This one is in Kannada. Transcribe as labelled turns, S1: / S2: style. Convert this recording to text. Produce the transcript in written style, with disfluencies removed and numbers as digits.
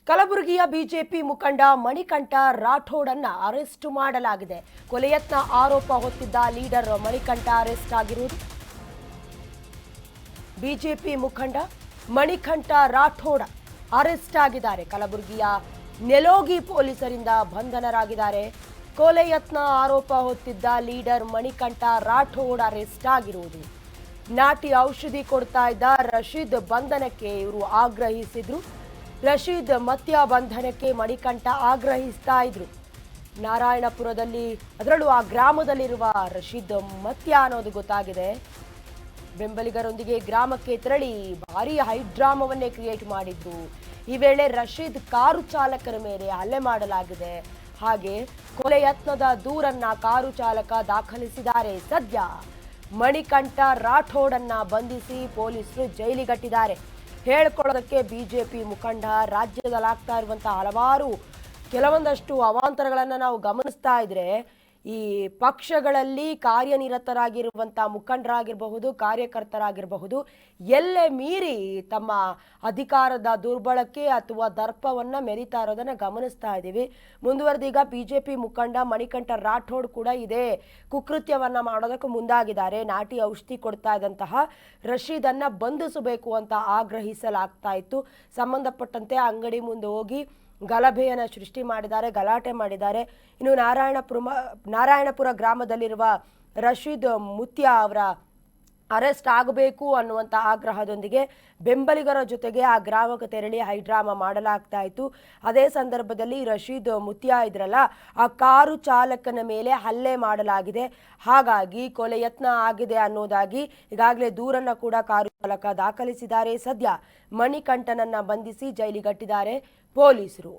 S1: ಕಲಬುರಗಿಯ ಬಿಜೆಪಿ ಮುಖಂಡ ಮಣಿಕಂಠ ರಾಠೋಡನ್ನ ಅರೆಸ್ಟ್ ಮಾಡಲಾಗಿದೆ. ಕೊಲೆಯತ್ನ ಆರೋಪ ಹೊತ್ತಿದ್ದ ಲೀಡರ್ ಮಣಿಕಂಠ ಅರೆಸ್ಟ್ ಆಗಿರುವುದು. ಬಿಜೆಪಿ ಮುಖಂಡ ಮಣಿಕಂಠ ರಾಠೋಡ ಅರೆಸ್ಟ್ ಆಗಿದ್ದಾರೆ. ಕಲಬುರಗಿಯ ನೆಲೋಗಿ ಪೊಲೀಸರಿಂದ ಬಂಧನರಾಗಿದ್ದಾರೆ. ಕೊಲೆಯತ್ನ ಆರೋಪ ಹೊತ್ತಿದ್ದ ಲೀಡರ್ ಮಣಿಕಂಠ ರಾಠೋಡ್ ಅರೆಸ್ಟ್ ಆಗಿರುವುದು. ನಾಟಿ ಔಷಧಿ ಕೊಡ್ತಾ ಇದ್ದ ರಶೀದ್ ಬಂಧನಕ್ಕೆ ಇವರು ಆಗ್ರಹಿಸಿದ್ರು. ರಶೀದ್ ಮತ್ಯ ಬಂಧನಕ್ಕೆ ಮಣಿಕಂಠ ಆಗ್ರಹಿಸ್ತಾ ಇದ್ರು. ನಾರಾಯಣಪುರದಲ್ಲಿ, ಅದರಲ್ಲೂ ಆ ಗ್ರಾಮದಲ್ಲಿರುವ ರಶೀದ್ ಮತ್ಯ ಅನ್ನೋದು ಗೊತ್ತಾಗಿದೆ. ಬೆಂಬಲಿಗರೊಂದಿಗೆ ಗ್ರಾಮಕ್ಕೆ ತೆರಳಿ ಭಾರೀ ಹೈಡ್ರಾಮವನ್ನೇ ಕ್ರಿಯೇಟ್ ಮಾಡಿದ್ರು. ಈ ವೇಳೆ ರಶೀದ್ ಕಾರು ಚಾಲಕರ ಮೇಲೆ ಹಲ್ಲೆ ಮಾಡಲಾಗಿದೆ. ಹಾಗೆ ಕೊಲೆ ಯತ್ನದ ದೂರನ್ನ ಕಾರು ಚಾಲಕ ದಾಖಲಿಸಿದ್ದಾರೆ. ಸದ್ಯ ಮಣಿಕಂಠ ರಾಠೋಡನ್ನ ಬಂಧಿಸಿ ಪೊಲೀಸರು ಜೈಲಿಗಟ್ಟಿದ್ದಾರೆ. ಹೇಳ್ಕೊಳ್ಳೋದಕ್ಕೆ ಬಿಜೆಪಿ ಮುಖಂಡ ರಾಜ್ಯದಲ್ಲಾಗ್ತಾ ಇರುವಂತಹ ಕೆಲವೊಂದಷ್ಟು ಅವಾಂತರಗಳನ್ನು ನಾವು ಗಮನಿಸ್ತಾ ಇದ್ರೆ, ಈ ಪಕ್ಷಗಳಲ್ಲಿ ಕಾರ್ಯನಿರತರಾಗಿರುವಂಥ ಮುಖಂಡರಾಗಿರಬಹುದು, ಕಾರ್ಯಕರ್ತರಾಗಿರಬಹುದು, ಎಲ್ಲೇ ಮೀರಿ ತಮ್ಮ ಅಧಿಕಾರದ ದುರ್ಬಳಕೆ ಅಥವಾ ದರ್ಪವನ್ನು ಮೆರಿತಾ ಇರೋದನ್ನು ಗಮನಿಸ್ತಾ ಇದ್ದೀವಿ. ಮುಂದುವರೆದೀಗ ಬಿಜೆಪಿ ಮುಖಂಡ ಮಣಿಕಂಠ ರಾಠೋಡ್ ಕೂಡ ಇದೇ ಕುಕೃತ್ಯವನ್ನು ಮಾಡೋದಕ್ಕೆ ಮುಂದಾಗಿದ್ದಾರೆ. ನಾಟಿ ಔಷಧಿ ಕೊಡ್ತಾ ಇದ್ದಂತಹ ರಶೀದನ್ನು ಬಂಧಿಸಬೇಕು ಅಂತ ಆಗ್ರಹಿಸಲಾಗ್ತಾ ಇತ್ತು. ಸಂಬಂಧಪಟ್ಟಂತೆ ಅಂಗಡಿ ಮುಂದೆ ಹೋಗಿ ಗಲಭೆಯನ್ನು ಸೃಷ್ಟಿ ಮಾಡಿದ್ದಾರೆ, ಗಲಾಟೆ ಮಾಡಿದ್ದಾರೆ. ಇನ್ನು ನಾರಾಯಣಪುರ ಗ್ರಾಮದಲ್ಲಿರುವ ರಶೀದ್ ಮುತ್ಯ ಅವರ ಅರೆಸ್ಟ್ ಆಗಬೇಕು ಅನ್ನುವಂಥ ಆಗ್ರಹದೊಂದಿಗೆ ಬೆಂಬಲಿಗರ ಜೊತೆಗೆ ಆ ಗ್ರಾಮಕ್ಕೆ ತೆರಳಿ ಹೈಡ್ರಾಮಾ ಮಾಡಲಾಗ್ತಾ ಇತ್ತು. ಅದೇ ಸಂದರ್ಭದಲ್ಲಿ ರಶೀದ್ ಮುತ್ಯ ಇದ್ರಲ್ಲ, ಆ ಕಾರು ಚಾಲಕನ ಮೇಲೆ ಹಲ್ಲೆ ಮಾಡಲಾಗಿದೆ. ಹಾಗಾಗಿ ಕೊಲೆ ಯತ್ನ ಆಗಿದೆ ಅನ್ನೋದಾಗಿ ಈಗಾಗಲೇ ದೂರನ್ನು ಕೂಡ ಕಾರು ಚಾಲಕ ದಾಖಲಿಸಿದ್ದಾರೆ. ಸದ್ಯ ಮಣಿಕಂಠನನ್ನ ಬಂಧಿಸಿ ಜೈಲಿಗಟ್ಟಿದ್ದಾರೆ ಪೊಲೀಸರು.